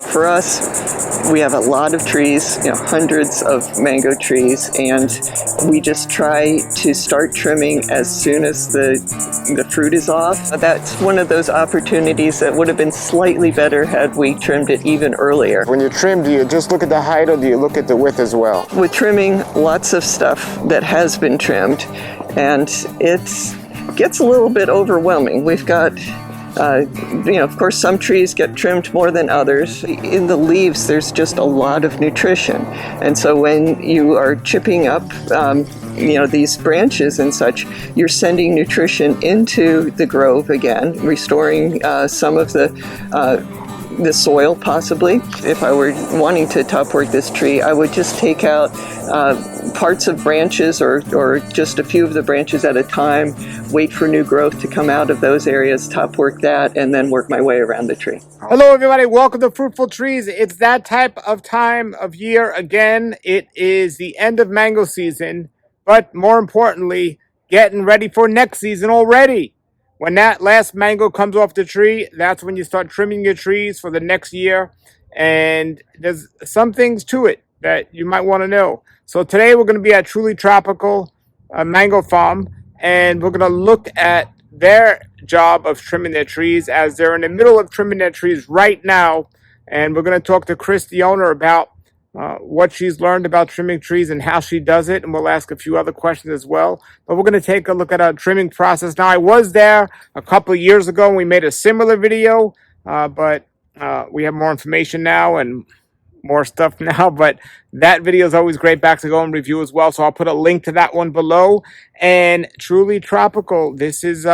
For us, we have a lot of trees, hundreds of mango trees, and we just try to start trimming as soon as the fruit is off. That's one of those opportunities that would have been slightly better had we trimmed it even earlier. When you trim, do you just look at the height or do you look at the width as well? With trimming, lots of stuff that has been trimmed, and it gets a little bit overwhelming. We've got of course, some trees get trimmed more than others. In the leaves, there's just a lot of nutrition. And so when you are chipping up, these branches and such, you're sending nutrition into the grove again, restoring some of the soil possibly. If I were wanting to top work this tree, I would just take out parts of branches or just a few of the branches at a time, wait for new growth to come out of those areas, top work that, and then work my way around the tree. Hello everybody, welcome to Fruitful Trees. It's that type of time of year again. It is the end of mango season, but more importantly, getting ready for next season already. When that last mango comes off the tree, that's when you start trimming your trees for the next year. And there's some things to it that you might want to know. So today we're going to be at Truly Tropical Mango Farm, and we're going to look at their job of trimming their trees as they're in the middle of trimming their trees right now. And we're going to talk to Chris, the owner, about what she's learned about trimming trees and how she does it, and we'll ask a few other questions as well. But we're going to take a look at our trimming process. Now, I was there a couple of years ago and we made a similar video, but we have more information now and more stuff now, but that video is always great back to go and review as well, so I'll put a link to that one below. And Truly Tropical, this is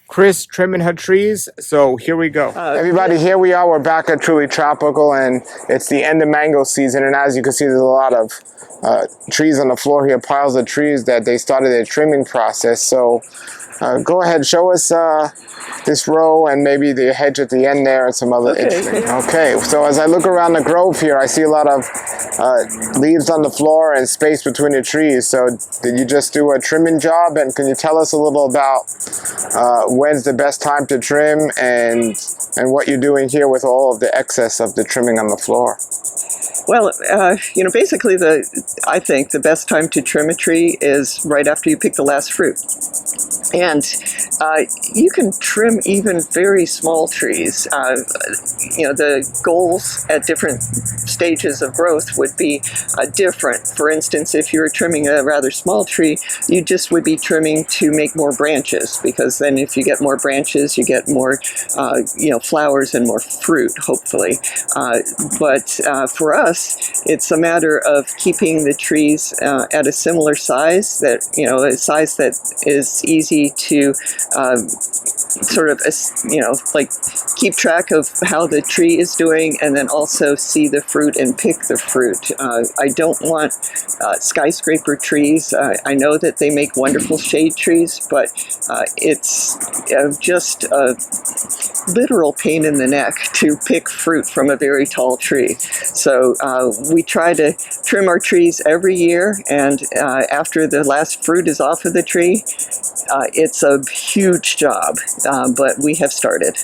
Chris trimming her trees, so here we go. Everybody, here we are. We're back at Truly Tropical, and it's the end of mango season. And as you can see, there's a lot of trees on the floor here, piles of trees that they started their trimming process. So go ahead, show us this row and maybe the hedge at the end there and some other. Okay, so as I look around the grove here, I see a lot of leaves on the floor and space between the trees. So did you just do a trimming job? And can you tell us a little about when's the best time to trim and what you're doing here with all of the excess of the trimming on the floor? Well, basically I think the best time to trim a tree is right after you pick the last fruit. And you can trim even very small trees. The goals at different stages of growth would be different. For instance, if you're trimming a rather small tree, you just would be trimming to make more branches, because then if you get more branches, you get more, flowers and more fruit, hopefully. But for us, it's a matter of keeping the trees at a similar size, a size that is easy to keep track of how the tree is doing, and then also see the fruit and pick the fruit. I don't want skyscraper trees. I know that they make wonderful shade trees, but it's just a literal pain in the neck to pick fruit from a very tall tree. So we try to trim our trees every year, and after the last fruit is off of the tree, it's a huge job, but we have started.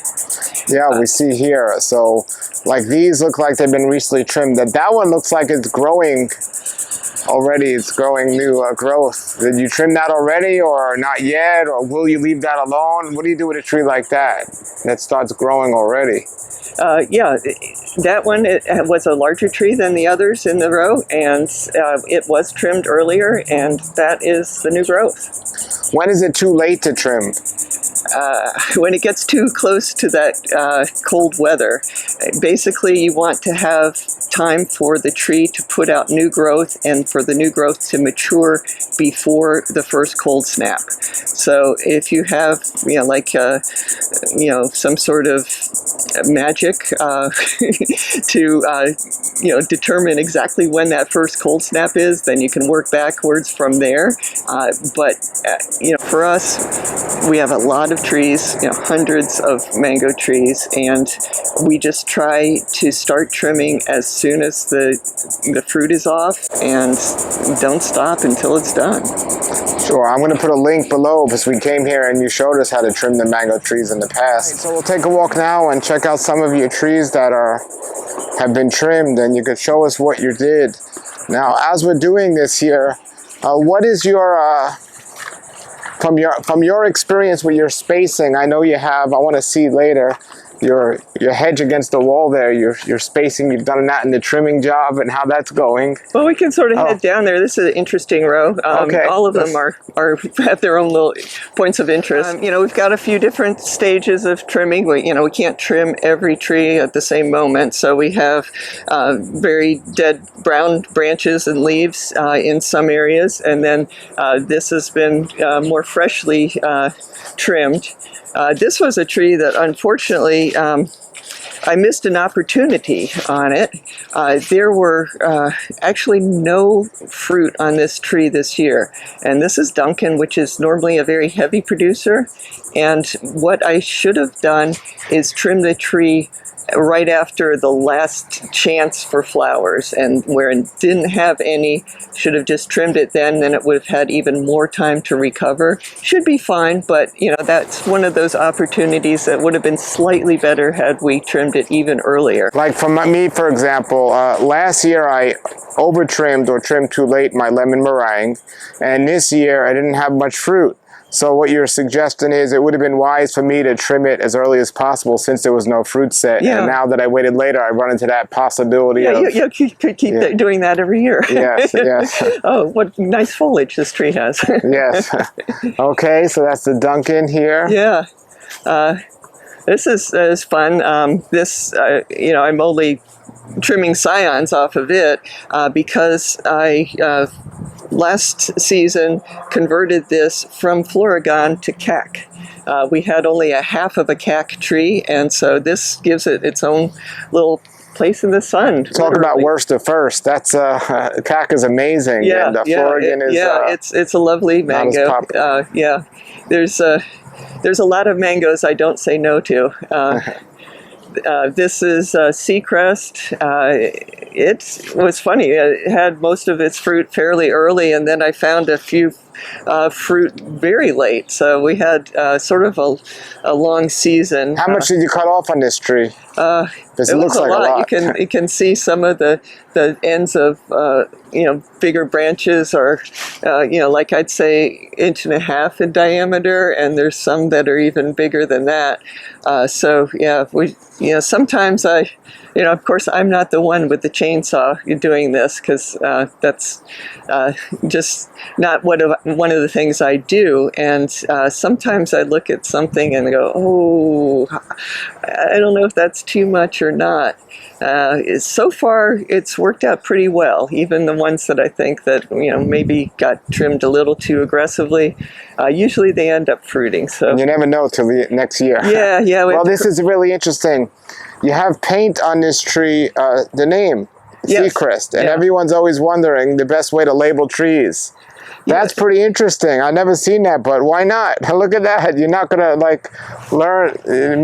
Yeah, we see here. So, like, these look like they've been recently trimmed. That one looks like it's growing already. It's growing new growth. Did you trim that already, or not yet, or will you leave that alone? What do you do with a tree like that starts growing already? Yeah, that one was a larger tree than the others in the row, and it was trimmed earlier, and that is the new growth. When is it too late to trim? When it gets too close to that cold weather. Basically, you want to have time for the tree to put out new growth and for the new growth to mature before the first cold snap. So if you have, some sort of magic to, determine exactly when that first cold snap is, then you can work backwards from there. But for us, we have a lot of trees, hundreds of mango trees, and we just try to start trimming as soon as the fruit is off. And and don't stop until it's done. Sure, I'm going to put a link below because we came here and you showed us how to trim the mango trees in the past. So we'll take a walk now and check out some of your trees that have been trimmed, and you could show us what you did. Now, as we're doing this here, what is your from your experience with your spacing? I know you have, I want to see later, your hedge against the wall there, your spacing, you've done that in the trimming job, and how that's going. Well, we can sort of head down there. This is an interesting row. Okay. All of them are have their own little points of interest. You know, we've got a few different stages of trimming. We can't trim every tree at the same moment, so we have very dead brown branches and leaves in some areas, and then this has been more freshly trimmed. This was a tree that unfortunately I missed an opportunity on it. There were actually no fruit on this tree this year. And this is Duncan, which is normally a very heavy producer. And what I should have done is trim the tree right after the last chance for flowers, and where it didn't have any, should have just trimmed it then it would have had even more time to recover. Should be fine, but that's one of those opportunities that would have been slightly better had we trimmed it even earlier. Like for me, for example, last year I over trimmed or trimmed too late my lemon meringue, and this year I didn't have much fruit. So what you're suggesting is it would have been wise for me to trim it as early as possible since there was no fruit set. Yeah. And now that I waited later, I run into that possibility of... Yeah, you could keep doing that every year. Yes, yes. Oh, what nice foliage this tree has. Yes. Okay, so that's the Duncan here. Yeah. This is fun. I'm only trimming scions off of it because I... last season converted this from Florigon to cac. We had only a half of a cac tree, and so this gives it its own little place in the sun. Talk about worst to first. That's cac is amazing. Yeah, and Florigon is it's a lovely mango. Yeah, there's a lot of mangoes I don't say no to. This is Seacrest. It was funny. It had most of its fruit fairly early, and then I found a few fruit very late. So we had sort of a long season. How much did you cut off on this tree? It looks like a lot. You can see some of the ends of bigger branches are like I'd say 1.5 inches in diameter, and there's some that are even bigger than that. So yeah, sometimes of course I'm not the one with the chainsaw doing this, because that's just not one of the things I do. And sometimes I look at something and go, oh, I don't know if that's too much or not. So far it's worked out pretty well, even the ones that I think that maybe got trimmed a little too aggressively. Usually they end up fruiting. So you never know till the next year. Yeah. Well, this is really interesting. You have paint on this tree, the name, yes. Seacrest, and everyone's always wondering the best way to label trees. That's pretty interesting. I've never seen that, but why not? Look at that. You're not going to learn,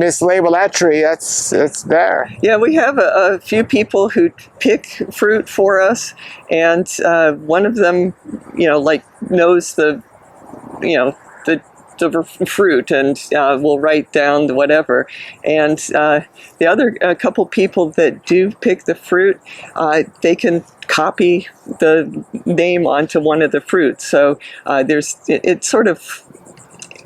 mislabel that tree. It's there. Yeah, we have a few people who pick fruit for us, and one of them, knows the fruit and will write down whatever. And the other couple people that do pick the fruit, they can copy the name onto one of the fruits. So it sort of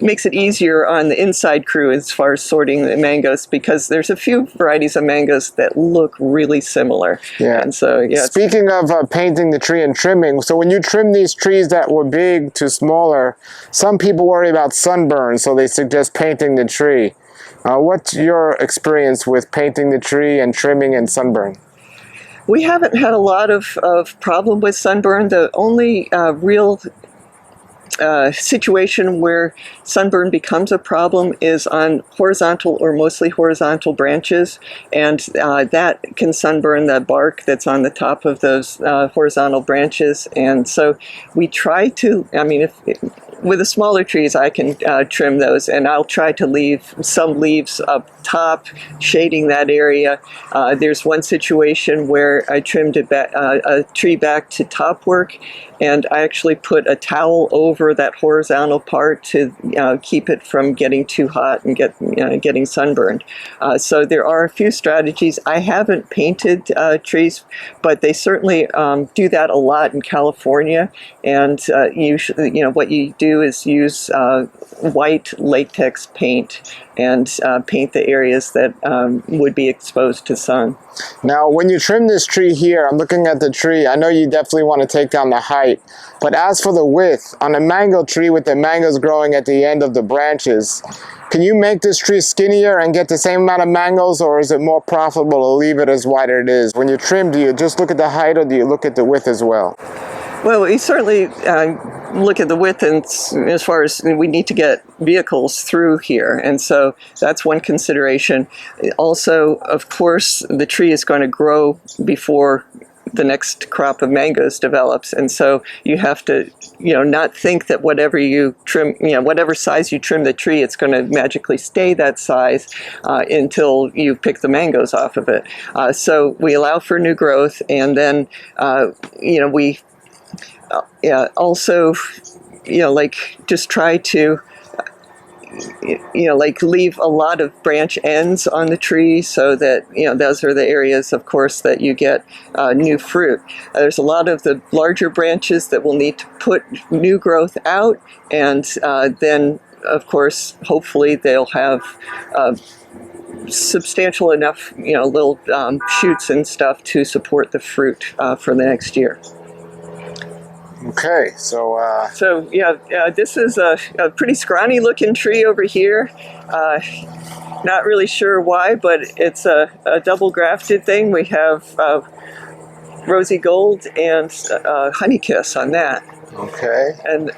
makes it easier on the inside crew as far as sorting the mangoes, because there's a few varieties of mangoes that look really similar. Yeah. And so, yeah. Speaking of painting the tree and trimming, so when you trim these trees that were big to smaller, some people worry about sunburn, so they suggest painting the tree. What's your experience with painting the tree and trimming and sunburn? We haven't had a lot of problem with sunburn. The only real situation where sunburn becomes a problem is on horizontal or mostly horizontal branches, and that can sunburn the bark that's on the top of those horizontal branches. And so we try to, with the smaller trees, I can trim those, and I'll try to leave some leaves up top, shading that area. There's one situation where I trimmed a tree back to top work, and I actually put a towel over that horizontal part to keep it from getting too hot and getting sunburned. So there are a few strategies. I haven't painted trees, but they certainly do that a lot in California. And usually, what you do is use white latex paint and paint the areas that would be exposed to sun. Now, when you trim this tree here, I'm looking at the tree. I know you definitely want to take down the height, but as for the width, on a mango tree with the mangoes growing at the end of the branches, can you make this tree skinnier and get the same amount of mangoes, or is it more profitable to leave it as wide as it is? When you trim, do you just look at the height, or do you look at the width as well? Well, we certainly look at the width, and as far as we need to get vehicles through here, and so that's one consideration. Also, of course, the tree is going to grow before the next crop of mangoes develops, and so you have to not think that whatever you trim, whatever size you trim the tree, it's going to magically stay that size until you pick the mangoes off of it. So we allow for new growth, and then we also just try to leave a lot of branch ends on the tree, so that those are the areas, of course, that you get new fruit. There's a lot of the larger branches that will need to put new growth out, and then of course hopefully they'll have substantial enough little shoots and stuff to support the fruit for the next year. Okay, so this is a pretty scrawny looking tree over here. Not really sure why, but it's a double grafted thing. We have rosy gold and honeykiss on that. Okay. And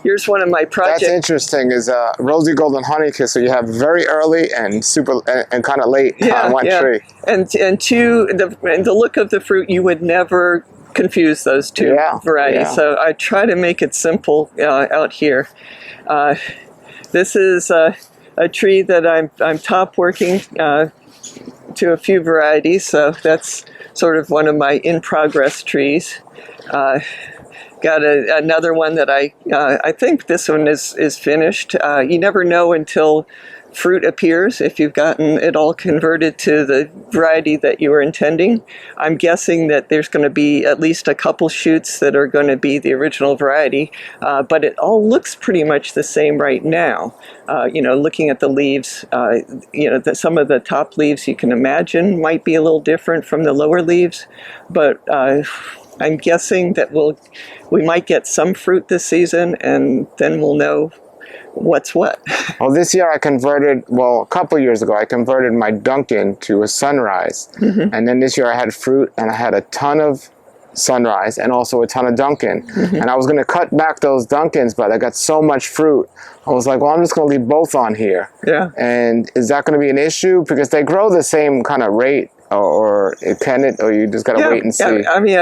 here's one of my projects. That's interesting. Is rosy gold and honeykiss. So you have very early and super and kind of late on one tree. And the look of the fruit, you would never confuse those two varieties. Yeah. So I try to make it simple out here. This is a tree that I'm top working to a few varieties, so that's sort of one of my in-progress trees. Got another one that I think this one is finished. You never know until fruit appears if you've gotten it all converted to the variety that you were intending. I'm guessing that there's going to be at least a couple shoots that are going to be the original variety, but it all looks pretty much the same right now. Looking at the leaves, some of the top leaves you can imagine might be a little different from the lower leaves, but I'm guessing that we might get some fruit this season, and then we'll know what's what. Well, this year a couple years ago, I converted my Duncan to a Sunrise. Mm-hmm. And then this year I had fruit, and I had a ton of Sunrise and also a ton of Duncan. Mm-hmm. And I was going to cut back those Duncans, but I got so much fruit. I was like, well, I'm just going to leave both on here. Yeah. And is that going to be an issue? Because they grow the same kind of rate. Or can it? Or you just got to wait and see? Yeah. I mean,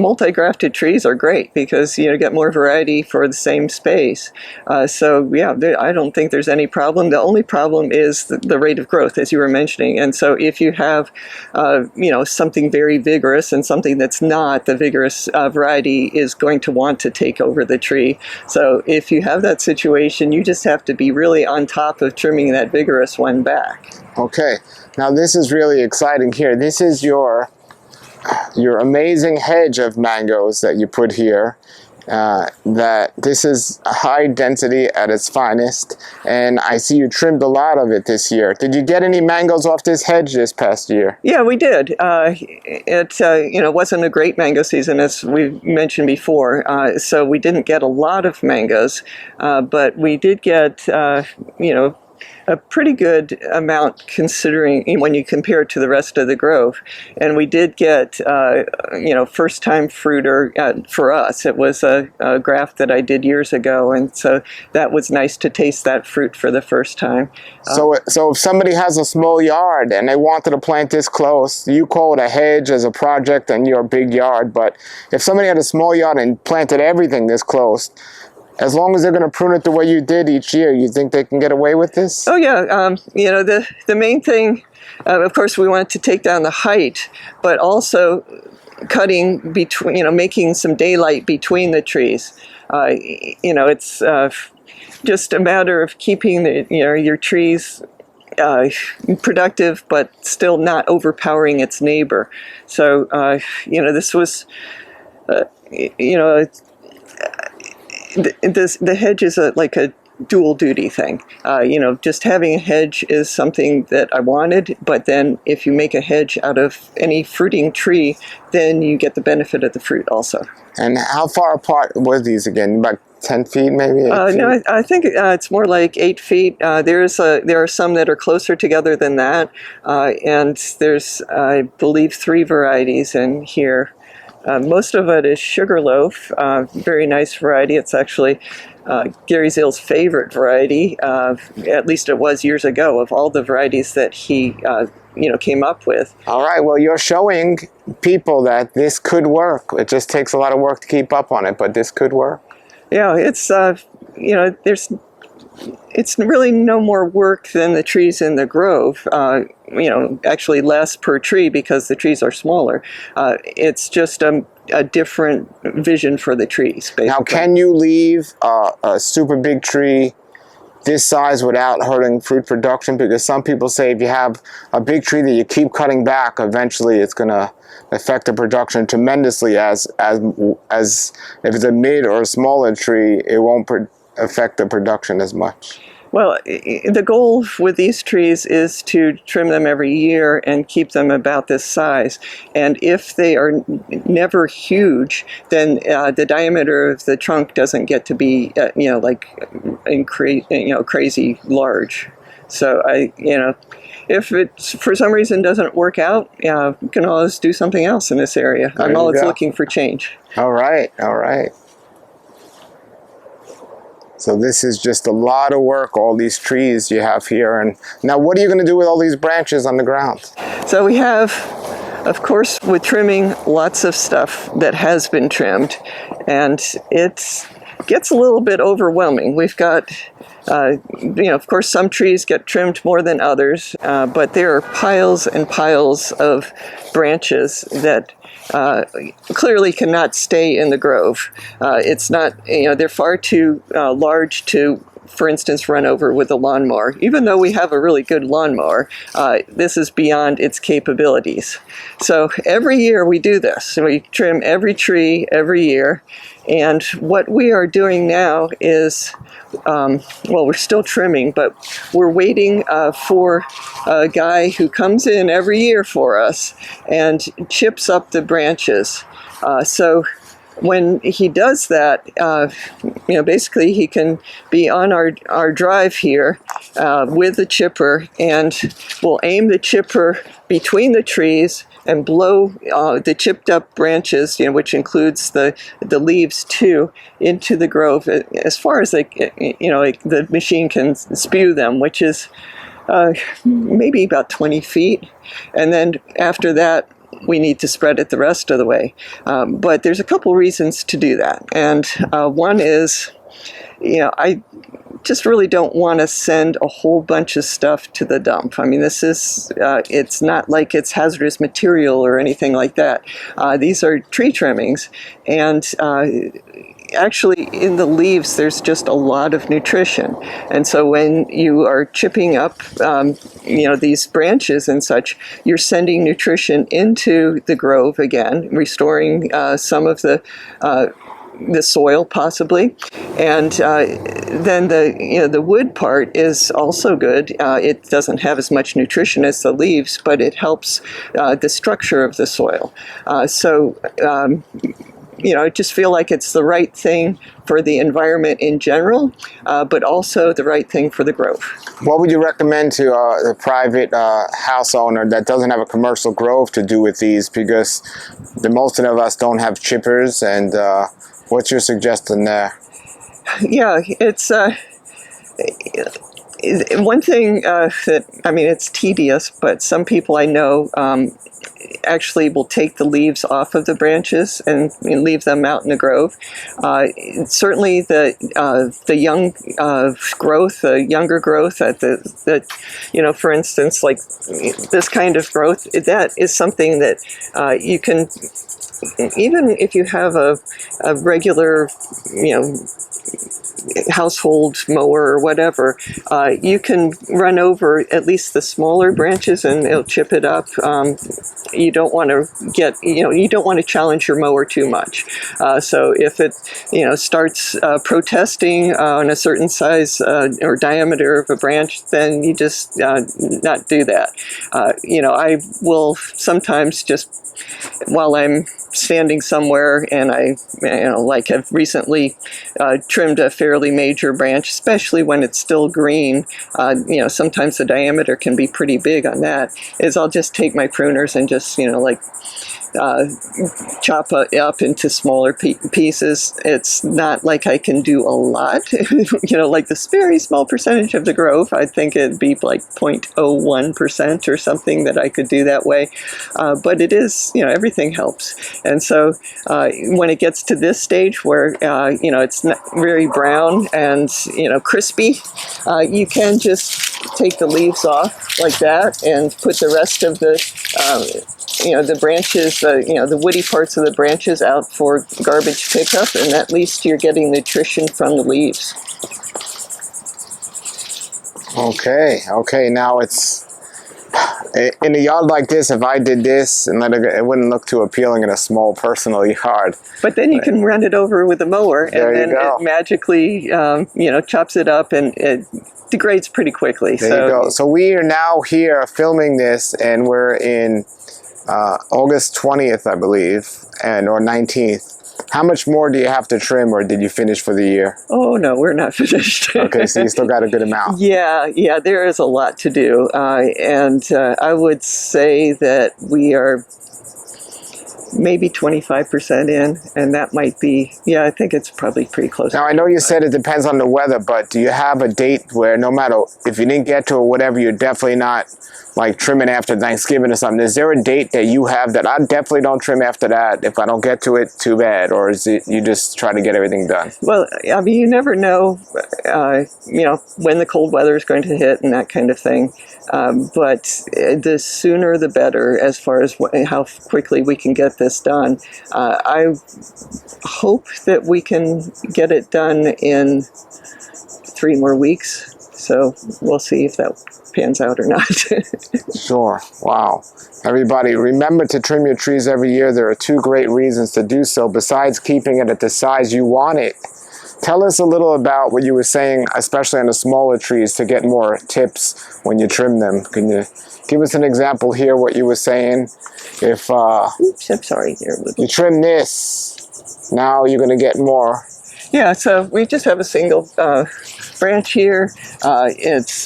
multi-grafted trees are great because you get more variety for the same space. I don't think there's any problem. The only problem is the rate of growth, as you were mentioning. And so if you have, something very vigorous and something that's not, the vigorous variety is going to want to take over the tree. So if you have that situation, you just have to be really on top of trimming that vigorous one back. Okay. Now this is really exciting here. This is your amazing hedge of mangoes that you put here. This is high density at its finest, and I see you trimmed a lot of it this year. Did you get any mangoes off this hedge this past year? Yeah, we did. It wasn't a great mango season, as we mentioned before, so we didn't get a lot of mangoes, but we did get a pretty good amount considering when you compare it to the rest of the grove. And we did get, first time fruiter for us. It was a graft that I did years ago. And so that was nice to taste that fruit for the first time. So if somebody has a small yard and they wanted to plant this close, you call it a hedge as a project and your big yard. But if somebody had a small yard and planted everything this close, As long as they're going to prune it the way you did each year, you think they can get away with this? Oh yeah, the main thing, of course, we want to take down the height, but also cutting between, making some daylight between the trees. It's just a matter of keeping your trees productive, but still not overpowering its neighbor. So this was, the hedge is like a dual duty thing. Just having a hedge is something that I wanted, but then if you make a hedge out of any fruiting tree, then you get the benefit of the fruit also. And how far apart were these again? About 10 feet, maybe? 8 feet? No, I think it's more like 8 feet. There are some that are closer together than that, and there's, I believe, 3 varieties in here. Most of it is sugarloaf, very nice variety. It's actually Gary Zill's favorite variety, at least it was years ago, of all the varieties that he came up with. All right, well, you're showing people that this could work. It just takes a lot of work to keep up on it, but this could work. Yeah, it's really no more work than the trees in the grove. Actually less per tree because the trees are smaller. It's just a different vision for the trees, basically. Now, can you leave a super big tree this size without hurting fruit production? Because some people say if you have a big tree that you keep cutting back, eventually it's going to affect the production tremendously. As if it's a mid or a smaller tree, it won't affect the production as much. Well, the goal with these trees is to trim them every year and keep them about this size. And if they are never huge, then the diameter of the trunk doesn't get to be, crazy large. So if it for some reason doesn't work out, you can always do something else in this area. I'm always looking for change. All right, all right. So this is just a lot of work, all these trees you have here. And now what are you going to do with all these branches on the ground? So we have, of course, with trimming, lots of stuff that has been trimmed. And it gets a little bit overwhelming. We've got, of course, some trees get trimmed more than others, but there are piles and piles of branches that clearly cannot stay in the grove. It's not, they're far too large to, for instance, run over with a lawnmower. Even though we have a really good lawnmower, this is beyond its capabilities. So every year we do this. We trim every tree every year. And what we are doing now is, we're still trimming, but we're waiting for a guy who comes in every year for us and chips up the branches. So when he does that, basically he can be on our drive here with the chipper, and we'll aim the chipper between the trees and blow the chipped up branches, which includes the leaves too, into the grove as far as the machine can spew them, which is maybe about 20 feet. And then after that, we need to spread it the rest of the way. But there's a couple reasons to do that. And one is, I just really don't want to send a whole bunch of stuff to the dump. I mean, this is, it's not like it's hazardous material or anything like that. These are tree trimmings. And actually in the leaves there's just a lot of nutrition, and so when you are chipping up these branches and such, you're sending nutrition into the grove again, restoring some of the soil possibly, and then the wood part is also good. It doesn't have as much nutrition as the leaves, but it helps the structure of the soil. I just feel like it's the right thing for the environment in general, but also the right thing for the grove. What would you recommend to the private house owner that doesn't have a commercial grove to do with these? Because most of us don't have chippers, and what's your suggestion there? Yeah, it's one thing that, I mean, it's tedious, but some people I know actually will take the leaves off of the branches and leave them out in the grove. Certainly the young growth, the younger growth at the for instance, like this kind of growth, that is something that you can, even if you have a regular, household mower or whatever, you can run over at least the smaller branches and it'll chip it up. You don't want to get, you don't want to challenge your mower too much. So if it, starts protesting on a certain size or diameter of a branch, then you just not do that. I will sometimes just, while I'm standing somewhere and I, like have recently trimmed a fairly major branch, especially when it's still green, sometimes the diameter can be pretty big on that, is I'll just take my pruners and just, chop it up into smaller pieces. It's not like I can do a lot, like this very small percentage of the grove. I think it'd be like 0.01% or something that I could do that way. But it is, everything helps. And so when it gets to this stage where, it's not very brown and, crispy, you can just take the leaves off like that and put the rest of the the branches, the woody parts of the branches out for garbage pickup, and at least you're getting nutrition from the leaves. Okay. Now it's in a yard like this. If I did this, and it wouldn't look too appealing in a small personal yard. But then you can run it over with a mower, and then it magically, chops it up, and it degrades pretty quickly. There you go. So we are now here filming this, and we're in August 20th, I believe, or 19th. How much more do you have to trim, or did you finish for the year? Oh, no, we're not finished. Okay, so you still got a good amount. Yeah, there is a lot to do. And I would say that we are maybe 25% in, and that might be, I think it's probably pretty close. Now, I know you said it depends on the weather, but do you have a date where no matter if you didn't get to it or whatever, you're definitely not like trimming after Thanksgiving or something? Is there a date that you have that I definitely don't trim after that? If I don't get to it, too bad. Or is it you just try to get everything done? Well, I mean, you never know, when the cold weather is going to hit and that kind of thing. But the sooner the better as far as how quickly we can get this done. I hope that we can get it done in 3 more weeks. So we'll see if that pans out or not. Sure. Wow. Everybody, remember to trim your trees every year. There are 2 great reasons to do so, besides keeping it at the size you want it. Tell us a little about what you were saying, especially on the smaller trees, to get more tips when you trim them. Can you give us an example here, what you were saying? If Oops, I'm sorry. You trim this, now you're going to get more. Yeah, so we just have a single branch here. It's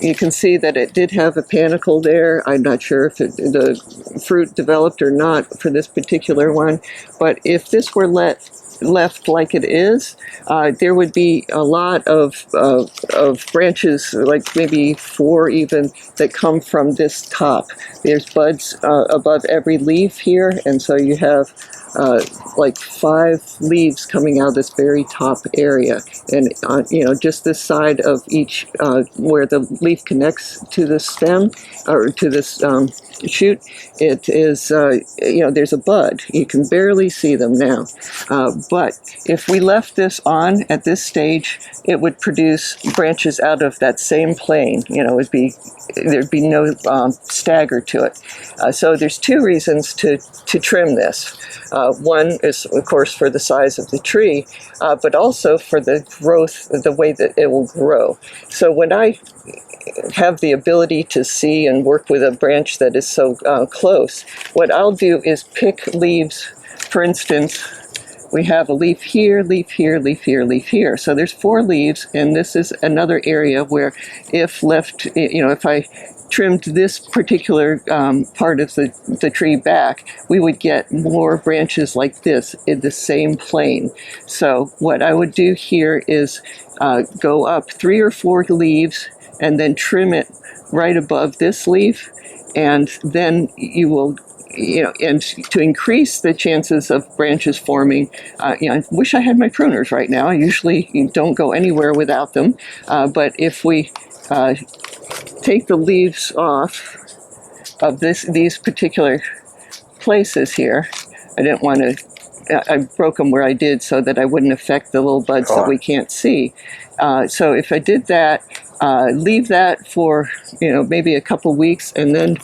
you can see that it did have a panicle there. I'm not sure if the fruit developed or not for this particular one, but if this were left like it is, there would be a lot of branches, like maybe 4 even, that come from this top. There's buds above every leaf here, and so you have like 5 leaves coming out of this very top area, and just this side of each where the leaf connects to the stem or to this shoot, it is there's a bud. You can barely see them now, but if we left this on at this stage, it would produce branches out of that same plane. There'd be no stagger to it. So there's 2 reasons to trim this. One is, of course, for the size of the tree, but also for the growth, the way that it will grow. So when I have the ability to see and work with a branch that is so close, what I'll do is pick leaves. For instance, we have a leaf here, leaf here, leaf here, leaf here. So there's 4 leaves, and this is another area where if left, if I trimmed this particular part of the tree back, we would get more branches like this in the same plane. So what I would do here is go up 3 or 4 leaves and then trim it right above this leaf, and then you will, and to increase the chances of branches forming, I wish I had my pruners right now. I usually don't go anywhere without them, but if we take the leaves off of these particular places here, I didn't want to. I broke them where I did so that I wouldn't affect the little buds that we can't see. So if I did that, leave that for maybe a couple weeks, and then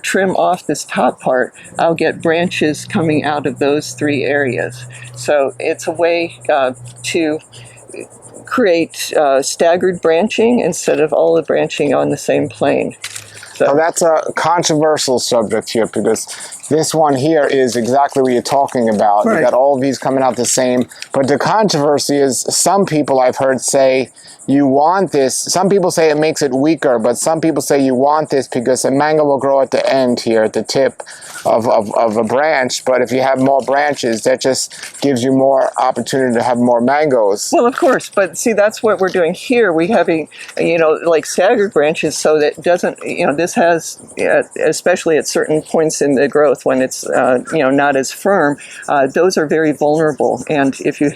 trim off this top part, I'll get branches coming out of those 3 areas. So it's a way to create staggered branching instead of all the branching on the same plane. So that's a controversial subject here, because this one here is exactly what you're talking about. Right. You got all of these coming out the same, but the controversy is some people I've heard say you want this. Some people say it makes it weaker, but some people say you want this because a mango will grow at the end here, at the tip of a branch. But if you have more branches, that just gives you more opportunity to have more mangoes. Well, of course, but see, that's what we're doing here. We having, like staggered branches, so that it doesn't, this has, especially at certain points in the growth when it's, not as firm, those are very vulnerable. And if you,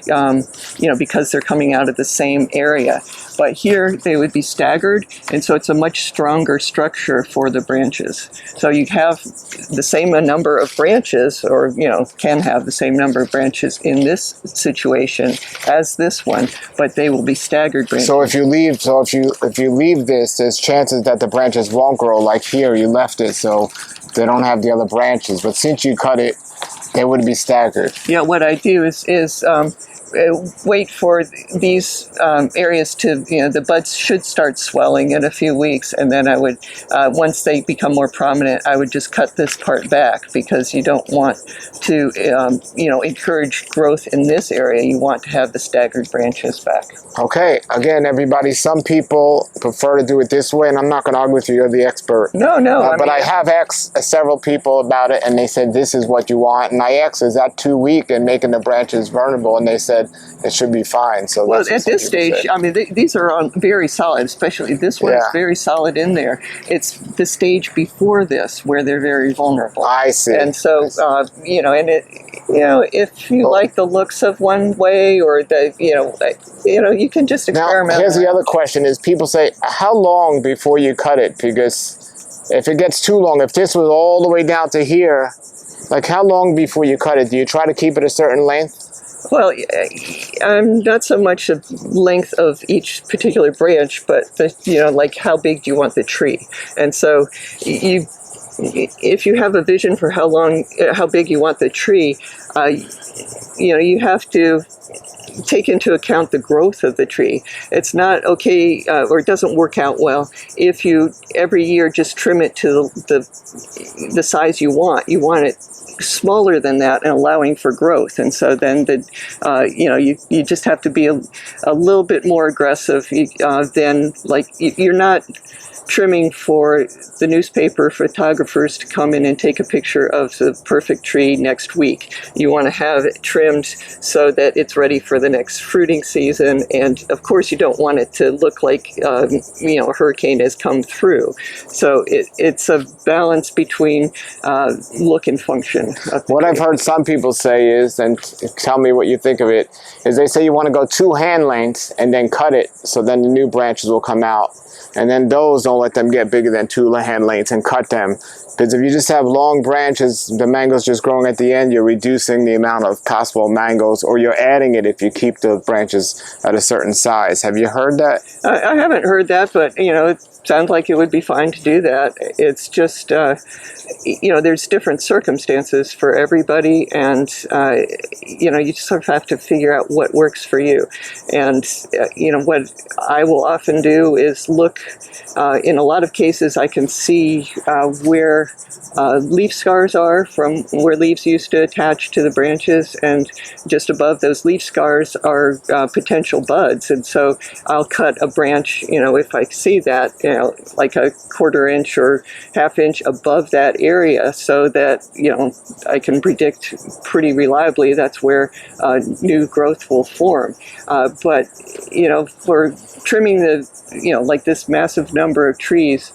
because they're coming out of the same area. But here they would be staggered, and so it's a much stronger structure for the branches. So you have the same number of branches, or can have the same number of branches in this situation as this one, but they will be staggered branches. So if you leave this, there's chances that the branches won't grow. Like here, you left it so they don't have the other branches. But since you cut it, they would be staggered. Yeah, what I do is wait for these areas to, the buds should start swelling in a few weeks, and then I would, once they become more prominent, I would just cut this part back, because you don't want to, encourage growth in this area. You want to have the staggered branches back. Okay, again, everybody, some people prefer to do it this way, and I'm not going to argue with you. You're the expert. No. But I have asked several people about it, and they said this is what you want. And I asked, is that too weak and making the branches vulnerable? And they said it should be fine. So well, at this stage, these are very solid. Especially this one is very solid in there. It's the stage before this where they're very vulnerable. I see. And so, and it, if you like the looks of one way, or you can just experiment. Now, here's the other question: is people say, how long before you cut it? Because if it gets too long, if this was all the way down to here, like how long before you cut it? Do you try to keep it a certain length? Well, not so much the length of each particular branch, but like how big do you want the tree? And so if you have a vision for how big you want the tree, you have to take into account the growth of the tree. It's not okay, or it doesn't work out well if you every year just trim it to the size you want. You want it smaller than that and allowing for growth. And so then you just have to be a little bit more aggressive than, like, you're not trimming for the newspaper photographers to come in and take a picture of the perfect tree next week. You want to have it trimmed so that it's ready for the next fruiting season. And of course, you don't want it to look like a hurricane has come through. So it's a balance between look and function. What I've heard some people say is, and tell me what you think of it, is they say you want to go 2 hand lengths and then cut it, so then the new branches will come out. And then those, don't let them get bigger than 2 hand lengths and cut them. Because if you just have long branches, the mangoes just growing at the end, you're reducing the amount of possible mangoes, or you're adding it if you keep the branches at a certain size. Have you heard that? I haven't heard that, but it sounds like it would be fine to do that. It's just, there's different circumstances for everybody, and you just sort of have to figure out what works for you. And what I will often do is look in a lot of cases, I can see where leaf scars are from where leaves used to attach to the branches, and just above those leaf scars are potential buds. And so I'll cut a branch, if I see that, like a 1/4 inch or 1/2 inch above that area, so that, I can predict pretty reliably that's where new growth will form. But, for trimming like this massive number of trees,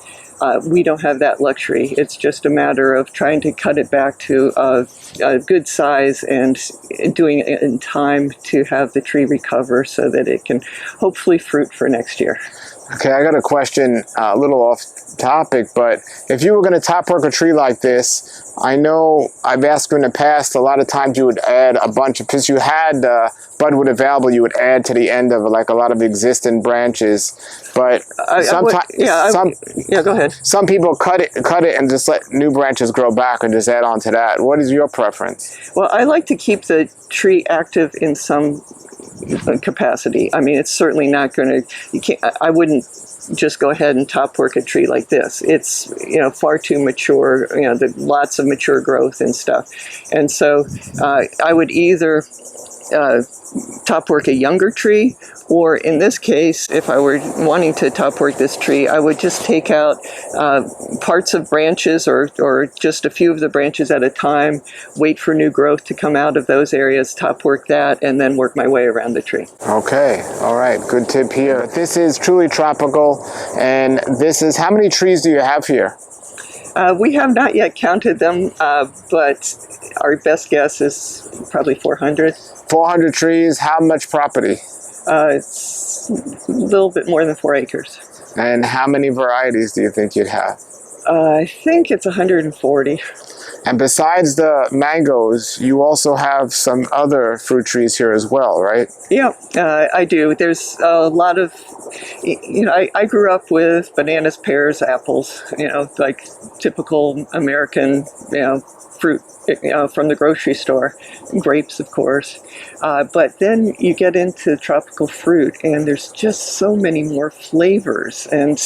we don't have that luxury. It's just a matter of trying to cut it back to a good size and doing it in time to have the tree recover so that it can hopefully fruit for next year. Okay, I got a question, a little off topic, but if you were going to top work a tree like this, I know I've asked you in the past, a lot of times you would add a bunch of, since you had budwood available, you would add to the end of like a lot of existing branches. But sometimes, go ahead. Some people cut it and just let new branches grow back and just add on to that. What is your preference? Well, I like to keep the tree active in some capacity. I mean, it's certainly not going to, I wouldn't just go ahead and top work a tree like this. It's, far too mature, lots of mature growth and stuff. And so I would either top work a younger tree, or in this case, if I were wanting to top work this tree, I would just take out parts of branches or just a few of the branches at a time, wait for new growth to come out of those areas, top work that, and then work my way around the tree. Okay, all right, good tip here. This is truly tropical, and this is, how many trees do you have here? We have not yet counted them, but our best guess is probably 400. 400 trees, how much property? It's a little bit more than 4 acres. And how many varieties do you think you'd have? I think it's 140. And besides the mangoes, you also have some other fruit trees here as well, right? Yeah, I do. There's a lot of, I grew up with bananas, pears, apples, like typical American, fruit from the grocery store, grapes, of course. But then you get into tropical fruit, and there's just so many more flavors, and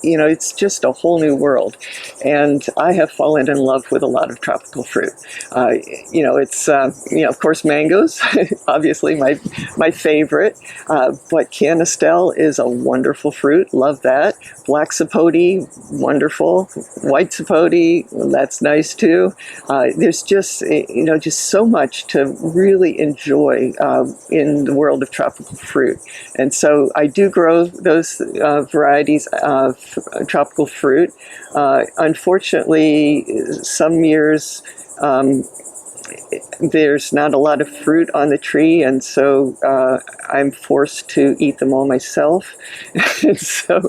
it's just a whole new world. And I have fallen in love with a lot of tropical fruit. It's of course mangoes, obviously my favorite. But canistel is a wonderful fruit. Love that. Black sapote, wonderful. White sapote, that's nice too. There's just so much to really enjoy in the world of tropical fruit. And so I do grow those varieties of tropical fruit. Unfortunately, some years there's not a lot of fruit on the tree, and so I'm forced to eat them all myself. And so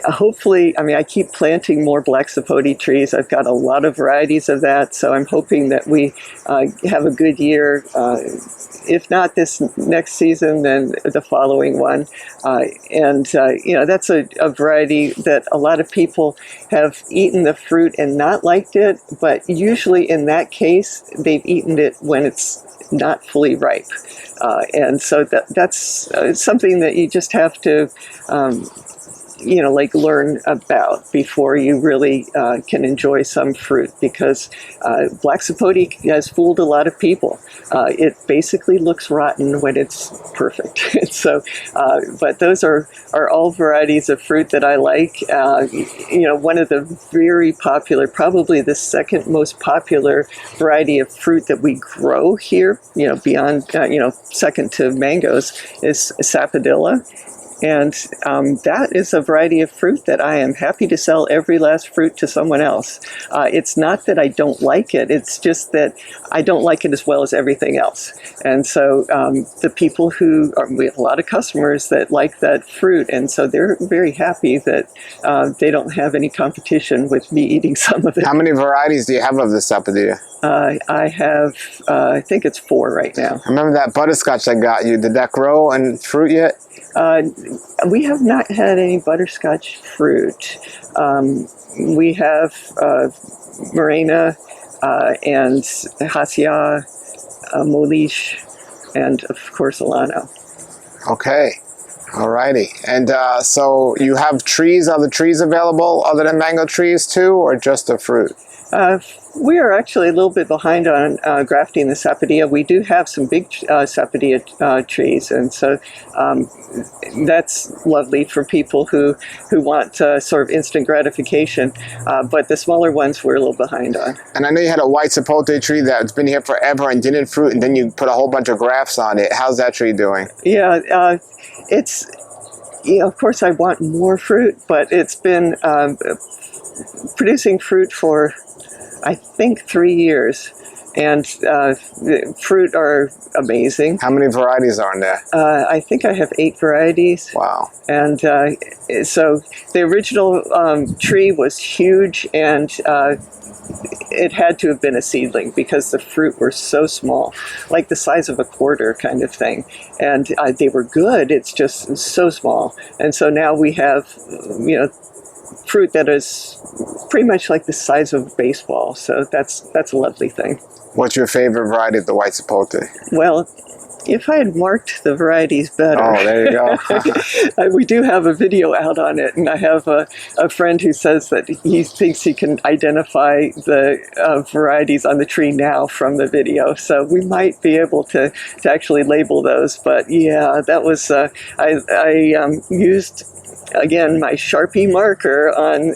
hopefully, I keep planting more black sapote trees. I've got a lot of varieties of that, so I'm hoping that we have a good year. If not this next season, then the following one. That's a variety that a lot of people have eaten the fruit and not liked it, but usually in that case, they've eaten it when it's not fully ripe. And so that's something that you just have to learn about before you really can enjoy some fruit, because black sapote has fooled a lot of people. It basically looks rotten when it's perfect. So, but those are all varieties of fruit that I like. One of the very popular, probably the second most popular variety of fruit that we grow here, beyond, second to mangoes, is sapodilla. And that is a variety of fruit that I am happy to sell every last fruit to someone else. It's not that I don't like it, it's just that I don't like it as well as everything else. And so the people we have a lot of customers that like that fruit, and so they're very happy that they don't have any competition with me eating some of it. How many varieties do you have of the sapodilla? I have, I think it's 4 right now. I remember that butterscotch I got you. Did that grow and fruit yet? We have not had any butterscotch fruit. We have Morena and Hacia, Molish, and of course Alano. Okay. Alrighty. And so you have trees, other trees available other than mango trees too, or just the fruit? We are actually a little bit behind on grafting the sapodilla. We do have some big sapodilla trees, and so that's lovely for people who want sort of instant gratification. But the smaller ones we're a little behind on. And I know you had a white sapote tree that's been here forever and didn't fruit, and then you put a whole bunch of grafts on it. How's that tree doing? Yeah, it's, of course I want more fruit, but it's been producing fruit for, I think, 3 years. And the fruit are amazing. How many varieties are in there? I think I have 8 varieties. Wow. And so the original tree was huge, and it had to have been a seedling because the fruit were so small, like the size of a quarter kind of thing. And they were good, it's just so small. And so now we have, fruit that is pretty much like the size of a baseball. So that's a lovely thing. What's your favorite variety of the white sapote? Well, if I had marked the varieties better. Oh, there you go. We do have a video out on it, and I have a friend who says that he thinks he can identify the varieties on the tree now from the video. So we might be able to actually label those. But yeah, that was, I used, again, my Sharpie marker on,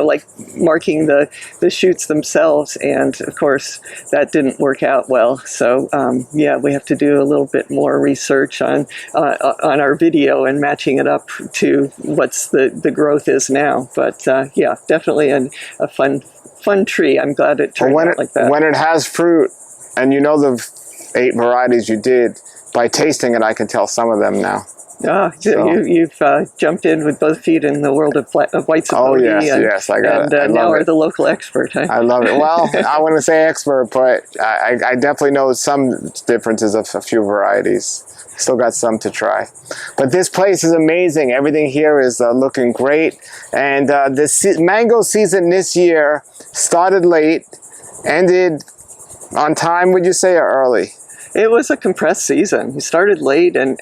like marking the shoots themselves. And of course, that didn't work out well. So yeah, we have to do a little bit more research on our video and matching it up to what's the growth is now. But yeah, definitely a fun tree. I'm glad it turned out like that. When it has fruit, and you know the 8 varieties you did, by tasting it, I can tell some of them now. Ah, so. You've jumped in with both feet in the world of white sapote. Oh, yes, I got it. And now are the local expert. Huh? I love it. Well, I wouldn't say expert, but I definitely know some differences of a few varieties. Still got some to try. But this place is amazing. Everything here is looking great. And the mango season this year started late, ended on time, would you say, or early? It was a compressed season. We started late, and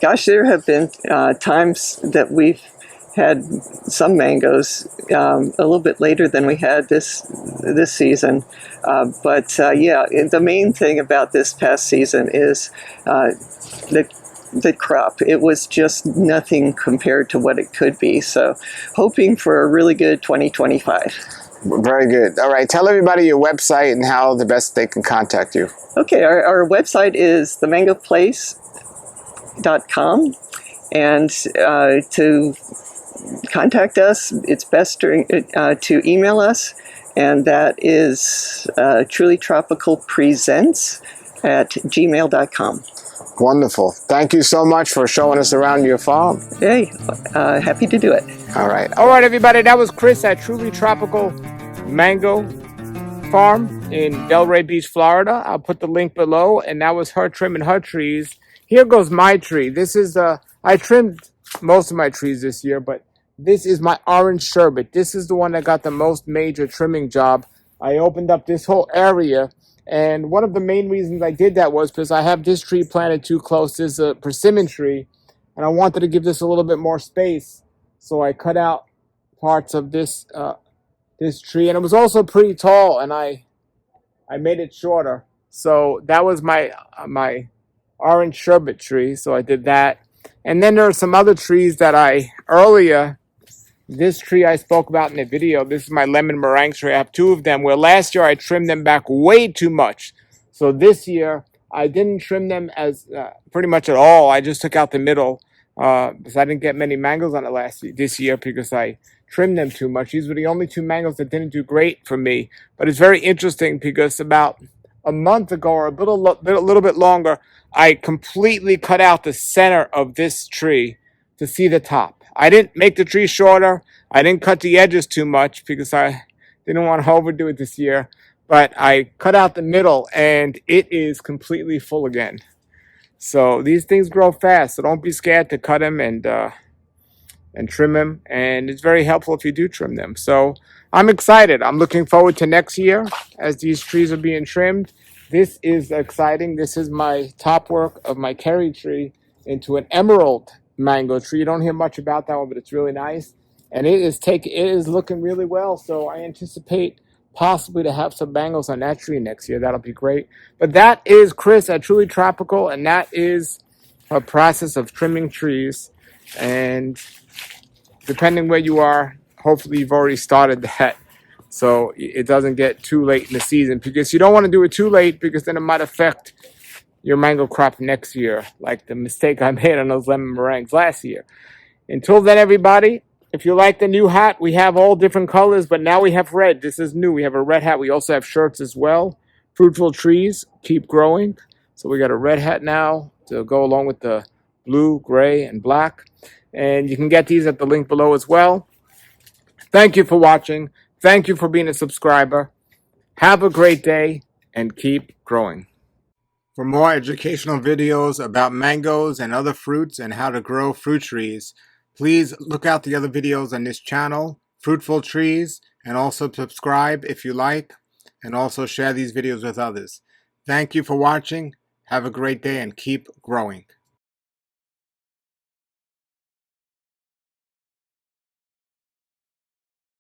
gosh, there have been times that we've had some mangoes a little bit later than we had this season. But yeah, the main thing about this past season is the crop. It was just nothing compared to what it could be. So hoping for a really good 2025. Very good. All right, tell everybody your website and how the best they can contact you. Okay, our website is themangoplace.com, and to contact us, it's best to email us, and that is trulytropicalpresents@gmail.com. Wonderful. Thank you so much for showing us around your farm. Hey, happy to do it. All right. All right, everybody. That was Chris at Truly Tropical Mango Farm in Delray Beach, Florida. I'll put the link below, and that was her trimming her trees. Here goes my tree. This is I trimmed most of my trees this year, but this is my orange sherbet. This is the one that got the most major trimming job. I opened up this whole area, and one of the main reasons I did that was because I have this tree planted too close. This is a persimmon tree, and I wanted to give this a little bit more space, so I cut out parts of this this tree, and it was also pretty tall, and I made it shorter. So that was my my orange sherbet tree. So I did that, and then there are some other trees that earlier. This tree I spoke about in the video. This is my lemon meringue tree. I have 2 of them. Where last year I trimmed them back way too much. So this year I didn't trim them as pretty much at all. I just took out the middle because I didn't get many mangoes on it this year because I trimmed them too much. These were the only 2 mangoes that didn't do great for me. But it's very interesting because about a month ago or a little bit longer, I completely cut out the center of this tree to see the top. I didn't make the tree shorter. I didn't cut the edges too much because I didn't want to overdo it this year. But I cut out the middle, and it is completely full again. So these things grow fast, so don't be scared to cut them and trim them. And it's very helpful if you do trim them. So I'm excited. I'm looking forward to next year as these trees are being trimmed. This is exciting. This is my top work of my cherry tree. into an emerald mango tree. You don't hear much about that one, but it's really nice. And it is looking really well. So I anticipate possibly to have some mangoes on that tree next year. That'll be great. But that is Chris at Truly Tropical, and that is a process of trimming trees. And depending where you are, hopefully you've already started that, so it doesn't get too late in the season, because you don't want to do it too late, because then it might affect your mango crop next year, like the mistake I made on those lemon meringues last year. Until then, everybody, if you like the new hat, we have all different colors, but now we have red. This is new. We have a red hat. We also have shirts as well. Fruitful Trees Keep Growing. So we got a red hat now to go along with the blue, gray, and black. And you can get these at the link below as well. Thank you for watching. Thank you for being a subscriber. Have a great day and keep growing. For more educational videos about mangoes and other fruits and how to grow fruit trees, please look out the other videos on this channel, Fruitful Trees, and also subscribe if you like, and also share these videos with others. Thank you for watching. Have a great day and keep growing.